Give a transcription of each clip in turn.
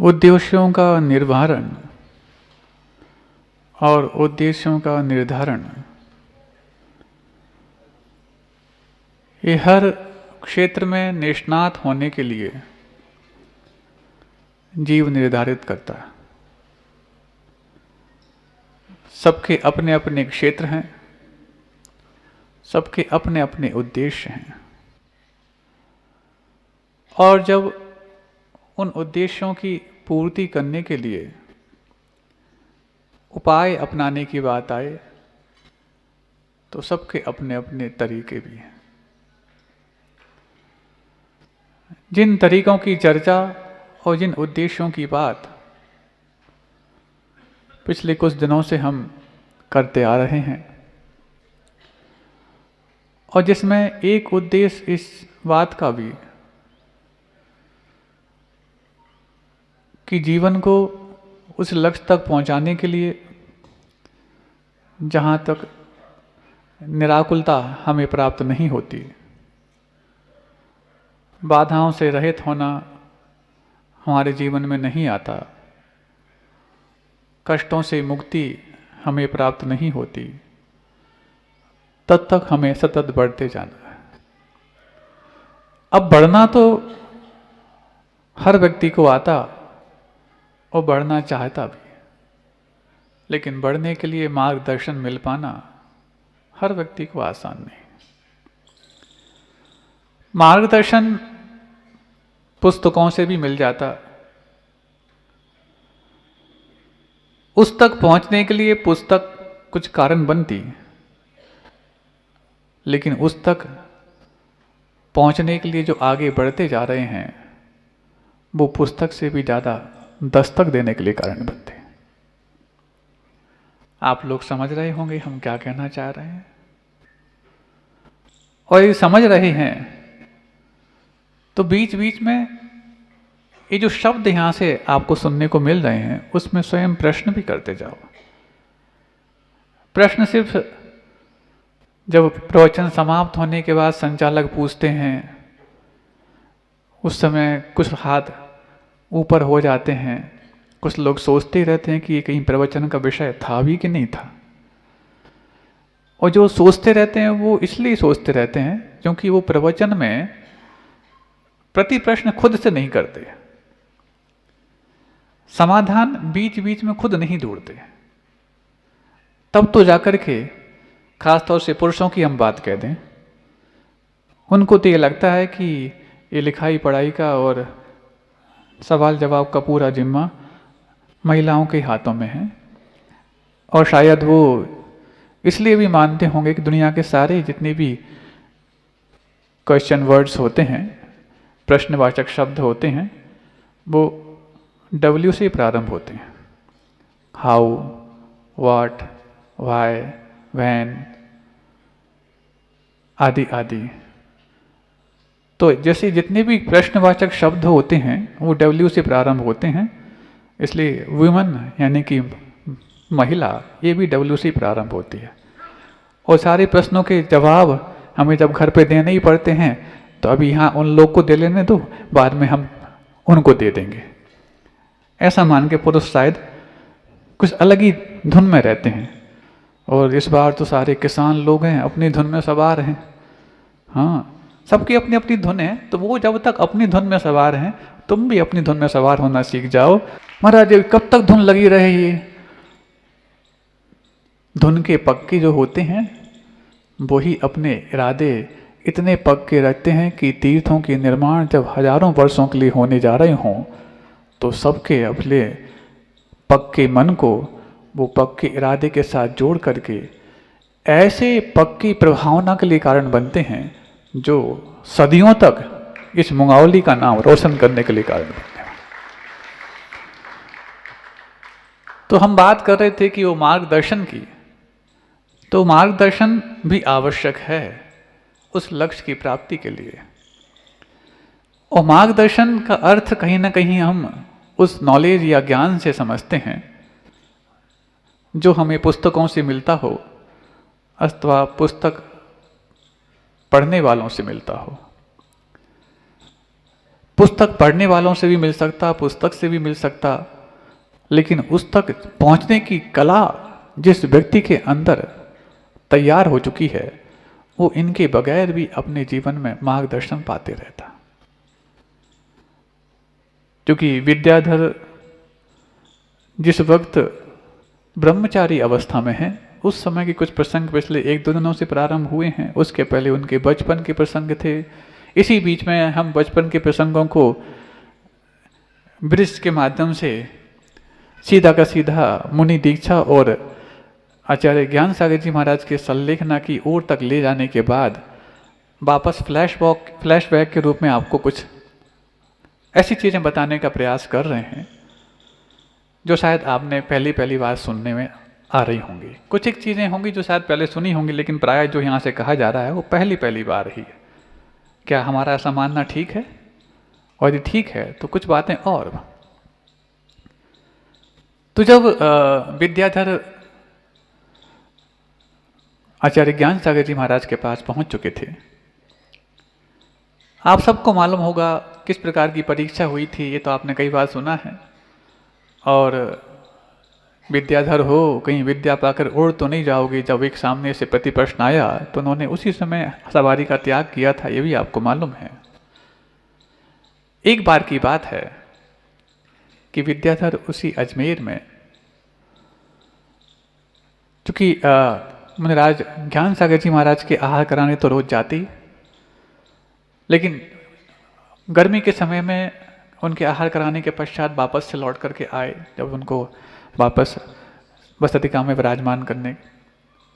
उद्देश्यों का निर्धारण और उद्देश्यों का निर्धारण ये हर क्षेत्र में निष्णात होने के लिए जीव निर्धारित करता है। सबके अपने अपने क्षेत्र हैं, सबके अपने अपने उद्देश्य हैं, और जब उन उद्देश्यों की पूर्ति करने के लिए उपाय अपनाने की बात आए तो सबके अपने अपने तरीके भी हैं। जिन तरीकों की चर्चा और जिन उद्देश्यों की बात पिछले कुछ दिनों से हम करते आ रहे हैं, और जिसमें एक उद्देश्य इस बात का भी कि जीवन को उस लक्ष्य तक पहुंचाने के लिए जहां तक निराकुलता हमें प्राप्त नहीं होती, बाधाओं से रहित होना हमारे जीवन में नहीं आता, कष्टों से मुक्ति हमें प्राप्त नहीं होती, तब तक हमें सतत बढ़ते जाना है। अब बढ़ना तो हर व्यक्ति को आता और बढ़ना चाहता भी, लेकिन बढ़ने के लिए मार्गदर्शन मिल पाना हर व्यक्ति को आसान नहीं। मार्गदर्शन पुस्तकों से भी मिल जाता, उस तक पहुंचने के लिए पुस्तक कुछ कारण बनती, लेकिन उस तक पहुंचने के लिए जो आगे बढ़ते जा रहे हैं वो पुस्तक से भी ज़्यादा दस्तक देने के लिए कारण बनते हैं। आप लोग समझ रहे होंगे हम क्या कहना चाह रहे हैं, और ये समझ रहे हैं तो बीच बीच में ये जो शब्द यहां से आपको सुनने को मिल रहे हैं उसमें स्वयं प्रश्न भी करते जाओ। प्रश्न सिर्फ जब प्रवचन समाप्त होने के बाद संचालक पूछते हैं उस समय कुछ हाथ ऊपर हो जाते हैं, कुछ लोग सोचते ही रहते हैं कि ये कहीं प्रवचन का विषय था भी कि नहीं था। और जो सोचते रहते हैं वो इसलिए सोचते रहते हैं क्योंकि वो प्रवचन में प्रति प्रश्न खुद से नहीं करते, समाधान बीच बीच में खुद नहीं ढूंढते। तब तो जाकर के खासतौर से पुरुषों की हम बात कह दें, उनको तो ये लगता है कि ये लिखाई पढ़ाई का और सवाल जवाब का पूरा जिम्मा महिलाओं के हाथों में है, और शायद वो इसलिए भी मानते होंगे कि दुनिया के सारे जितने भी क्वेश्चन वर्ड्स होते हैं, प्रश्नवाचक शब्द होते हैं, वो W से प्रारंभ होते हैं। हाउ, व्हाट, व्हाई, व्हेन आदि आदि। तो जैसे जितने भी प्रश्नवाचक शब्द होते हैं वो W से प्रारंभ होते हैं, इसलिए वुमन यानी कि महिला ये भी W से प्रारंभ होती है। और सारे प्रश्नों के जवाब हमें जब घर पे देने ही पड़ते हैं तो अभी यहाँ उन लोग को दे लेने दो, बाद में हम उनको दे देंगे, ऐसा मान के पुरुष शायद कुछ अलग ही धुन में रहते हैं। और इस बार तो सारे किसान लोग हैं, अपनी धुन में सवार हैं। हाँ, सबकी अपनी अपनी धुन है, तो वो जब तक अपनी धुन में सवार हैं तुम भी अपनी धुन में सवार होना सीख जाओ। महाराज कब तक धुन लगी रहे, ये धुन के पक्के जो होते हैं वही अपने इरादे इतने पक्के रखते हैं कि तीर्थों के निर्माण जब हजारों वर्षों के लिए होने जा रहे हों तो सबके अपने पक्के मन को वो पक्के इरादे के साथ जोड़ करके ऐसे पक्की प्रभावना के लिए कारण बनते हैं जो सदियों तक इस मुंगावली का नाम रोशन करने के लिए कारण बनते हैं। तो हम बात कर रहे थे कि वो मार्गदर्शन की, तो मार्गदर्शन भी आवश्यक है उस लक्ष्य की प्राप्ति के लिए। और मार्गदर्शन का अर्थ कहीं ना कहीं हम उस नॉलेज या ज्ञान से समझते हैं जो हमें पुस्तकों से मिलता हो अथवा पुस्तक पढ़ने वालों से मिलता हो। पुस्तक पढ़ने वालों से भी मिल सकता, पुस्तक से भी मिल सकता, लेकिन उस तक पहुंचने की कला जिस व्यक्ति के अंदर तैयार हो चुकी है, वो इनके बगैर भी अपने जीवन में मार्गदर्शन पाते रहता। क्योंकि विद्याधर जिस वक्त ब्रह्मचारी अवस्था में है, उस समय के कुछ प्रसंग पिछले 1-2 दिनों से प्रारंभ हुए हैं। उसके पहले उनके बचपन के प्रसंग थे। इसी बीच में हम बचपन के प्रसंगों को ब्रिज के माध्यम से सीधा का सीधा मुनि दीक्षा और आचार्य ज्ञान सागर जी महाराज के संलेखना की ओर तक ले जाने के बाद वापस फ्लैशबैक के रूप में आपको कुछ ऐसी चीज़ें बताने का प्रयास कर रहे हैं जो शायद आपने पहली बार सुनने में आ रही होंगी। कुछ एक चीज़ें होंगी जो शायद पहले सुनी होंगी, लेकिन प्राय जो यहाँ से कहा जा रहा है वो पहली बार ही है। क्या हमारा ऐसा मानना ठीक है? और यदि ठीक है तो कुछ बातें और। तो जब विद्याधर आचार्य ज्ञान सागर जी महाराज के पास पहुंच चुके थे, आप सबको मालूम होगा किस प्रकार की परीक्षा हुई थी, ये तो आपने कई बार सुना है। और विद्याधर हो, कहीं विद्या पाकर उड़ तो नहीं जाओगे, जब एक सामने से प्रति प्रश्न आया तो उन्होंने उसी समय सवारी का त्याग किया था, ये भी आपको मालूम है। एक बार की बात है कि विद्याधर उसी अजमेर में, चूंकि मुनिराज ज्ञान सागर जी महाराज के आहार कराने तो रोज जाती, लेकिन गर्मी के समय में उनके आहार कराने के पश्चात वापस से लौट करके आए, जब उनको वापस बसतिका में विराजमान करने,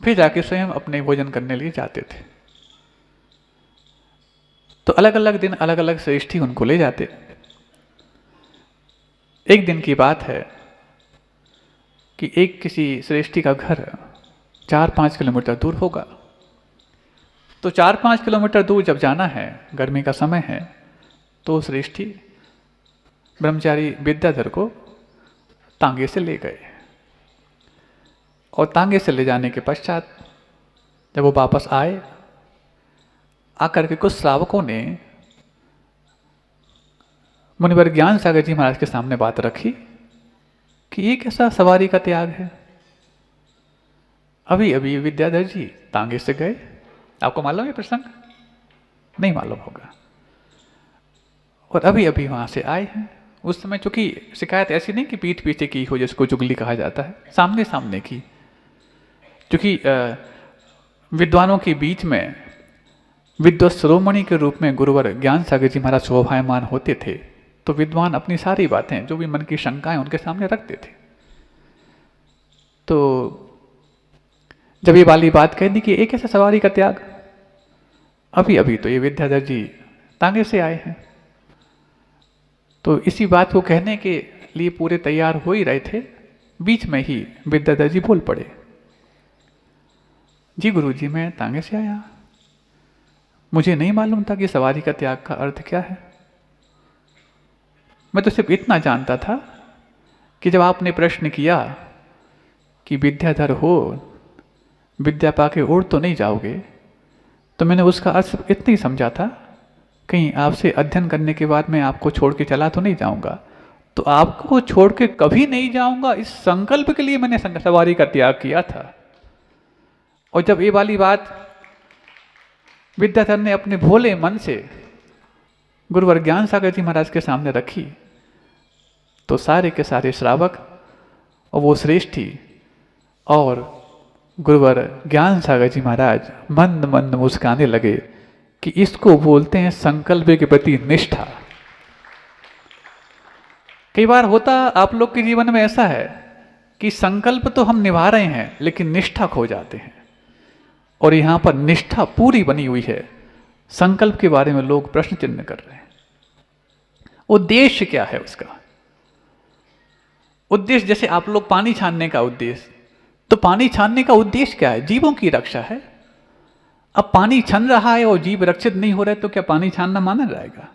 फिर जाके स्वयं अपने भोजन करने लिए जाते थे। तो अलग अलग दिन अलग अलग श्रेष्ठी उनको ले जाते। एक दिन की बात है कि एक किसी श्रेष्ठी का घर 4-5 किलोमीटर दूर होगा। तो 4-5 किलोमीटर दूर जब जाना है, गर्मी का समय है, तो श्रेष्ठी ब्रह्मचारी विद्याधर को तांगे से ले गए। और तांगे से ले जाने के पश्चात जब वो वापस आए, आकर के कुछ श्रावकों ने मुनिवर ज्ञान सागर जी महाराज के सामने बात रखी कि ये कैसा सवारी का त्याग है। अभी अभी विद्याधर जी तांगे से गए, आपको मालूम है प्रसंग? नहीं मालूम होगा। और अभी अभी वहां से आए हैं। उस समय चूंकि शिकायत ऐसी नहीं कि पीठ पीछे की हो, जिसको चुगली कहा जाता है, सामने सामने की। क्योंकि विद्वानों के बीच में विद्वत शिरोमणि के रूप में गुरुवर ज्ञान सागर जी महाराज शोभायमान होते थे, तो विद्वान अपनी सारी बातें, जो भी मन की शंकाएं, उनके सामने रखते थे। तो जब ये वाली बात कह दी कि एक ऐसा सवारी का त्याग, अभी अभी तो ये विद्याधर जी तांगे से आए हैं, तो इसी बात को कहने के लिए पूरे तैयार हो ही रहे थे, बीच में ही विद्याधर जी बोल पड़े, जी गुरुजी मैं तांगे से आया, मुझे नहीं मालूम था कि सवारी का त्याग का अर्थ क्या है। मैं तो सिर्फ इतना जानता था कि जब आपने प्रश्न किया कि विद्याधर हो, विद्या पाके उड़ तो नहीं जाओगे, तो मैंने उसका अर्थ सिर्फ इतना ही समझा था, कहीं आपसे अध्ययन करने के बाद मैं आपको छोड़ के चला तो नहीं जाऊंगा। तो आपको छोड़ के कभी नहीं जाऊंगा, इस संकल्प के लिए मैंने सवारी का त्याग किया था। और जब ये वाली बात विद्याधर ने अपने भोले मन से गुरुवर ज्ञान सागर जी महाराज के सामने रखी, तो सारे के सारे श्रावक और वो श्रेष्ठी और गुरुवर ज्ञान सागर जी महाराज मंद मंद मुस्काने लगे कि इसको बोलते हैं संकल्प के प्रति निष्ठा। कई बार होता आप लोग के जीवन में ऐसा है कि संकल्प तो हम निभा रहे हैं, लेकिन निष्ठा खो जाते हैं। और यहां पर निष्ठा पूरी बनी हुई है, संकल्प के बारे में लोग प्रश्न चिन्ह कर रहे हैं। उद्देश्य क्या है उसका? उद्देश्य, जैसे आप लोग पानी छानने का उद्देश्य, तो पानी छानने का उद्देश्य क्या है? जीवों की रक्षा है। अब पानी छन रहा है और जीव रक्षित नहीं हो रहे, तो क्या पानी छानना माना जाएगा?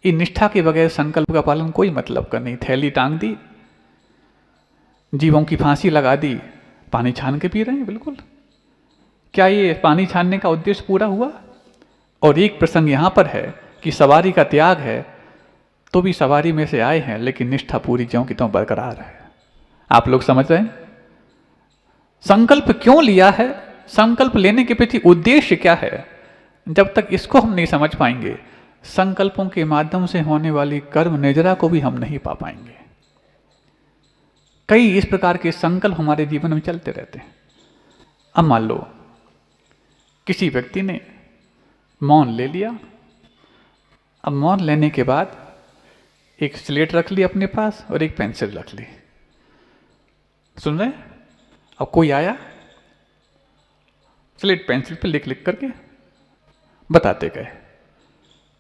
ये निष्ठा के बगैर संकल्प का पालन कोई मतलब का नहीं। थैली टांग दी, जीवों की फांसी लगा दी, पानी छान के पी रहे हैं, बिल्कुल। क्या ये पानी छानने का उद्देश्य पूरा हुआ? और एक प्रसंग यहां पर है कि सवारी का त्याग है, तो भी सवारी में से आए हैं, लेकिन निष्ठा पूरी ज्यों की त्यों बरकरार है। आप लोग समझ रहे हैं? संकल्प क्यों लिया है, संकल्प लेने के पीछे उद्देश्य क्या है, जब तक इसको हम नहीं समझ पाएंगे, संकल्पों के माध्यम से होने वाली कर्म निजरा को भी हम नहीं पा पाएंगे। कई इस प्रकार के संकल्प हमारे जीवन में चलते रहते हैं। अब मान लो किसी व्यक्ति ने मौन ले लिया। अब मौन लेने के बाद एक स्लेट रख ली अपने पास और एक पेंसिल रख ली। सुन रहे? अब कोई आया, स्लेट पेंसिल पे लिख लिख करके बताते गए।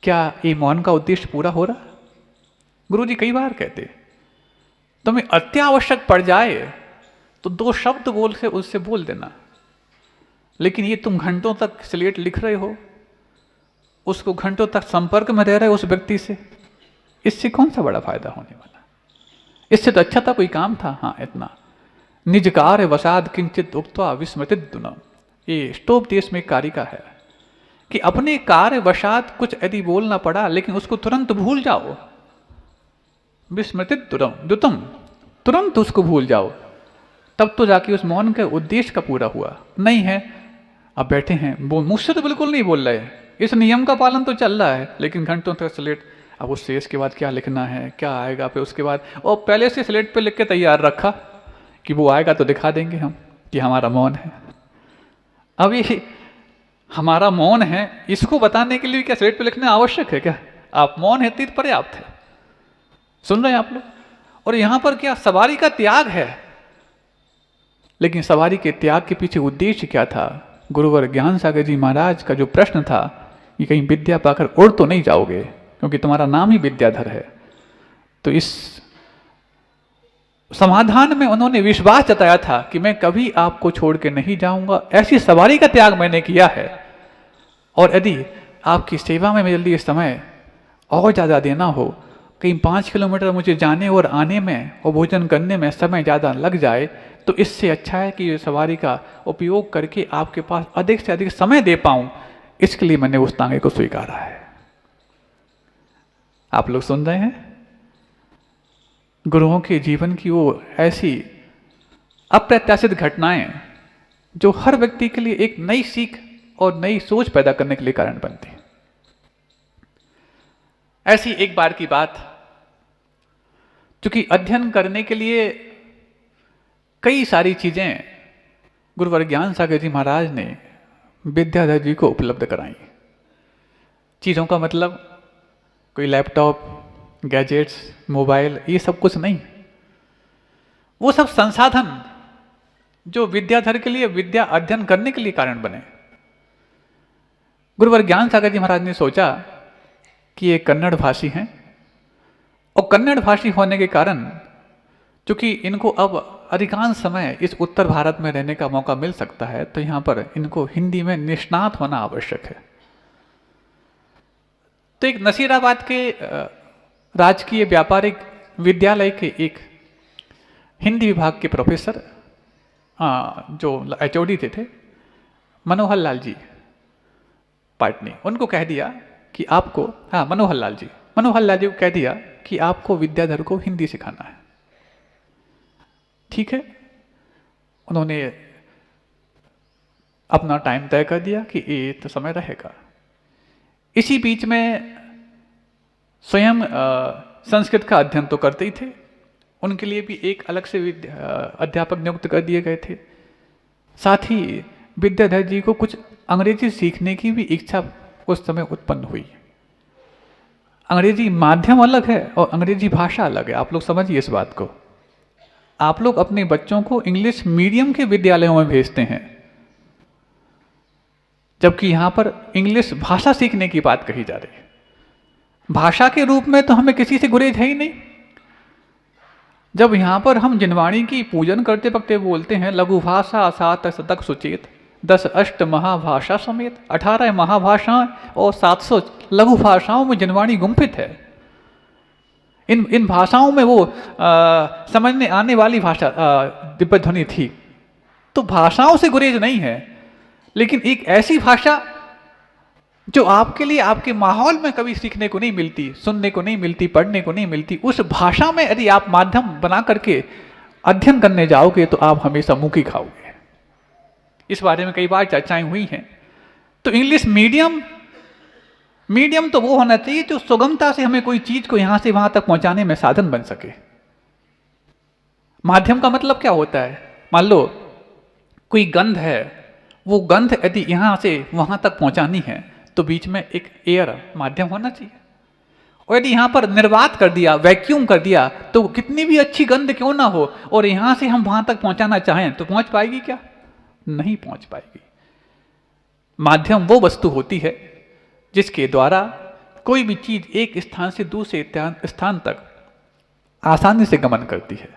क्या ये मौन का उद्देश्य पूरा हो रहा? गुरुजी कई बार कहते, तुम्हें अत्यावश्यक पड़ जाए तो 2 शब्द बोल से उससे बोल देना, लेकिन ये तुम घंटों तक स्लेट लिख रहे हो, उसको घंटों तक संपर्क में रह रहे हो उस व्यक्ति से, इससे कौन सा बड़ा फायदा होने वाला? इससे तो अच्छा था कोई काम था। हाँ, इतना निज कार्य वसाद किंचित उक्त्वा विस्मृतित दुनम, ये स्टोप देश में कारिका है कि अपने कार्य वशात कुछ यदि बोलना पड़ा, लेकिन उसको तुरंत भूल जाओ। विस्मृतित दुतम, तुरंत उसको भूल जाओ, तब तो जाके उस मौन के उद्देश्य का पूरा हुआ। नहीं है, अब बैठे हैं, वो मुझसे तो बिल्कुल नहीं बोल रहे, इस नियम का पालन तो चल रहा है, लेकिन घंटों तक स्लेट, अब उससे इसके बाद क्या लिखना है, क्या आएगा, फिर उसके बाद, और पहले से स्लेट पे लिख के तैयार रखा कि वो आएगा तो दिखा देंगे हम कि हमारा मौन है। अब ये हमारा मौन है, इसको बताने के लिए क्या स्लेट पे लिखना आवश्यक है क्या? आप मौन है तीत पर्याप्त है। सुन रहे हैं आप लोग? और यहां पर क्या सवारी का त्याग है, लेकिन सवारी के त्याग के पीछे उद्देश्य क्या था? गुरुवर ज्ञान सागर जी महाराज का जो प्रश्न था, ये कहीं विद्या पाकर उड़ तो नहीं जाओगे, क्योंकि तुम्हारा नाम ही विद्याधर है। तो इस समाधान में उन्होंने विश्वास जताया था कि मैं कभी आपको छोड़ के नहीं जाऊंगा, ऐसी सवारी का त्याग मैंने किया है। और यदि आपकी सेवा में मेरे लिए समय और ज़्यादा देना हो, कहीं 5 किलोमीटर मुझे जाने और आने में और भोजन करने में समय ज़्यादा लग जाए, तो इससे अच्छा है कि सवारी का उपयोग करके आपके पास अधिक से अधिक समय दे पाऊं, इसके लिए मैंने उस तांगे को स्वीकारा है। आप लोग सुन रहे हैं? गुरुओं के जीवन की वो ऐसी अप्रत्याशित घटनाएं जो हर व्यक्ति के लिए एक नई सीख और नई सोच पैदा करने के लिए कारण बनती है। ऐसी एक बार की बात, चूंकि अध्ययन करने के लिए कई सारी चीजें गुरुवर ज्ञान सागर जी महाराज ने विद्याधर जी को उपलब्ध कराई। चीजों का मतलब कोई लैपटॉप, गैजेट्स, मोबाइल, ये सब कुछ नहीं। वो सब संसाधन जो विद्याधर के लिए, विद्या अध्ययन करने के लिए कारण बने। गुरुवर ज्ञान सागर जी महाराज ने सोचा कि ये कन्नड़ भाषी हैं, और कन्नड़ भाषी होने के कारण चूंकि इनको अब अधिकांश समय इस उत्तर भारत में रहने का मौका मिल सकता है, तो यहाँ पर इनको हिंदी में निष्णात होना आवश्यक है। तो एक नसीराबाद के राजकीय व्यापारिक विद्यालय के एक हिंदी विभाग के प्रोफेसर, जो HOD थे मनोहर लाल जी पाटनी, उनको कह दिया कि आपको, मनोहर लाल जी को कह दिया कि आपको विद्याधर को हिंदी सिखाना है। ठीक है, उन्होंने अपना टाइम तय कर दिया कि ये तो समय रहेगा। इसी बीच में स्वयं संस्कृत का अध्ययन तो करते ही थे, उनके लिए भी एक अलग से अध्यापक नियुक्त कर दिए गए थे। साथ ही विद्याधर जी को कुछ अंग्रेजी सीखने की भी इच्छा उस समय उत्पन्न हुई। अंग्रेजी माध्यम अलग है और अंग्रेजी भाषा अलग है, आप लोग समझिए इस बात को। आप लोग अपने बच्चों को इंग्लिश मीडियम के विद्यालयों में भेजते हैं, जबकि यहां पर इंग्लिश भाषा सीखने की बात कही जा रही है। भाषा के रूप में तो हमें किसी से गुरेज है ही नहीं। जब यहां पर हम जिनवाणी की पूजन करते वक्त बोलते हैं लघु भाषा 7 शतक सुचेत 10 अष्ट महाभाषा समेत, 18 महाभाषाएं और 700 लघु भाषाओं में जिनवाणी गुम्फित है। इन भाषाओं में वो समझने आने वाली भाषा दिव्य ध्वनि थी। तो भाषाओं से गुरेज नहीं है, लेकिन एक ऐसी भाषा जो आपके लिए आपके माहौल में कभी सीखने को नहीं मिलती, सुनने को नहीं मिलती, पढ़ने को नहीं मिलती, उस भाषा में यदि आप माध्यम बना करके अध्ययन करने जाओगे तो आप हमेशा मुखी खाओगे। इस बारे में कई बार चर्चाएं हुई हैं। तो इंग्लिश मीडियम तो वो होना चाहिए जो सुगमता से हमें कोई चीज को यहां से वहां तक पहुंचाने में साधन बन सके। माध्यम का मतलब क्या होता है? मान लो कोई गंध है, वो गंध यदि यहां से वहां तक पहुंचानी है तो बीच में एक एयर माध्यम होना चाहिए। और यदि यहां पर निर्वात कर दिया, वैक्यूम कर दिया, तो कितनी भी अच्छी गंध क्यों ना हो और यहां से हम वहां तक पहुंचाना चाहें तो पहुंच पाएगी क्या? नहीं पहुंच पाएगी। माध्यम वो वस्तु होती है जिसके द्वारा कोई भी चीज एक स्थान से दूसरे स्थान तक आसानी से गमन करती है।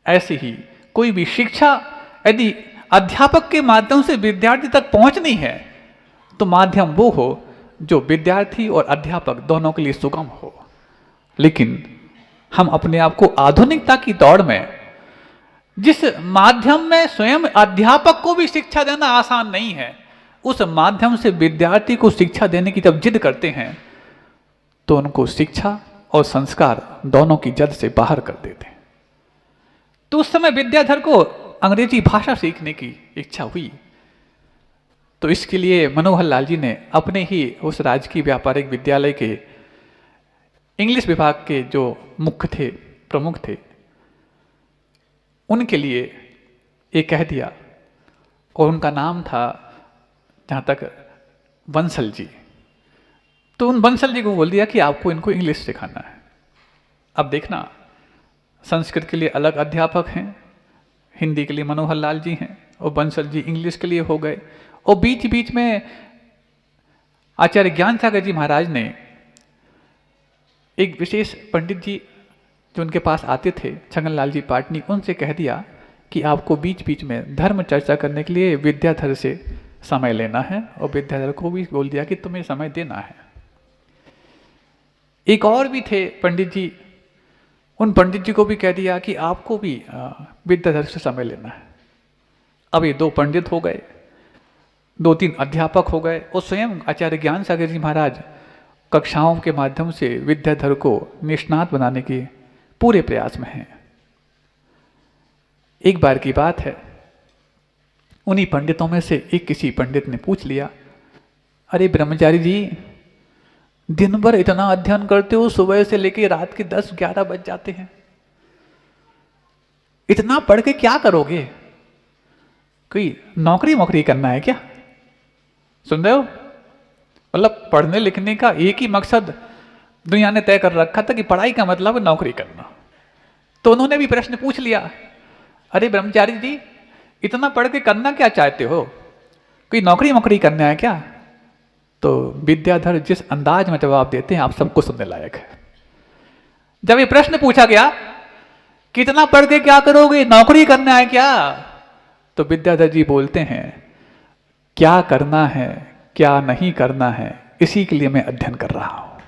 ऐसे ही कोई भी शिक्षा यदि अध्यापक के माध्यम से विद्यार्थी तक पहुंचनी है तो माध्यम वो हो जो विद्यार्थी और अध्यापक दोनों के लिए सुगम हो। लेकिन हम अपने आप को आधुनिकता की दौड़ में जिस माध्यम में स्वयं अध्यापक को भी शिक्षा देना आसान नहीं है, उस माध्यम से विद्यार्थी को शिक्षा देने की जब जिद करते हैं तो उनको शिक्षा और संस्कार दोनों की जद से बाहर कर देते हैं। तो उस समय विद्याधर को अंग्रेजी भाषा सीखने की इच्छा हुई। तो इसके लिए मनोहर लाल जी ने अपने ही उस राजकीय व्यापारिक विद्यालय के इंग्लिश विभाग के जो मुख्य थे, प्रमुख थे, उनके लिए ये कह दिया, और उनका नाम था जहाँ तक बंसल जी। तो उन बंसल जी को बोल दिया कि आपको इनको इंग्लिश सिखाना है। अब देखना, संस्कृत के लिए अलग अध्यापक हैं, हिंदी के लिए मनोहर लाल जी हैं, और बंसल जी इंग्लिश के लिए हो गए। और बीच बीच में आचार्य ज्ञान सागर जी महाराज ने एक विशेष पंडित जी जो उनके पास आते थे, छगन लाल जी पाटनी, उनसे कह दिया कि आपको बीच बीच में धर्म चर्चा करने के लिए विद्याधर से समय लेना है, और विद्याधर को भी बोल दिया कि तुम्हें समय देना है। एक और भी थे पंडित जी, उन पंडित जी को भी कह दिया कि आपको भी विद्याधर से समय लेना है। अब ये 2 पंडित हो गए, 2-3 अध्यापक हो गए, और स्वयं आचार्य ज्ञान सागर जी महाराज कक्षाओं के माध्यम से विद्याधर को निष्णात बनाने के पूरे प्रयास में हैं। एक बार की बात है, उन्हीं पंडितों में से एक किसी पंडित ने पूछ लिया, अरे ब्रह्मचारी जी, दिन भर इतना अध्ययन करते हो, सुबह से लेकर रात के 10-11 बज जाते हैं, इतना पढ़ के क्या करोगे? कोई नौकरी करना है क्या? सुन रहे हो? मतलब पढ़ने लिखने का एक ही मकसद दुनिया ने तय कर रखा था कि पढ़ाई का मतलब है नौकरी करना। तो उन्होंने भी प्रश्न पूछ लिया, अरे ब्रह्मचारी जी, इतना पढ़ के करना क्या चाहते हो? कोई नौकरी करना है क्या? तो विद्याधर जिस अंदाज में जवाब देते हैं आप सबको सुनने लायक है। जब ये प्रश्न पूछा गया, कितना पढ़ के क्या करोगे, नौकरी करना है क्या? तो विद्याधर जी बोलते हैं, क्या करना है क्या नहीं करना है, इसी के लिए मैं अध्ययन कर रहा हूं।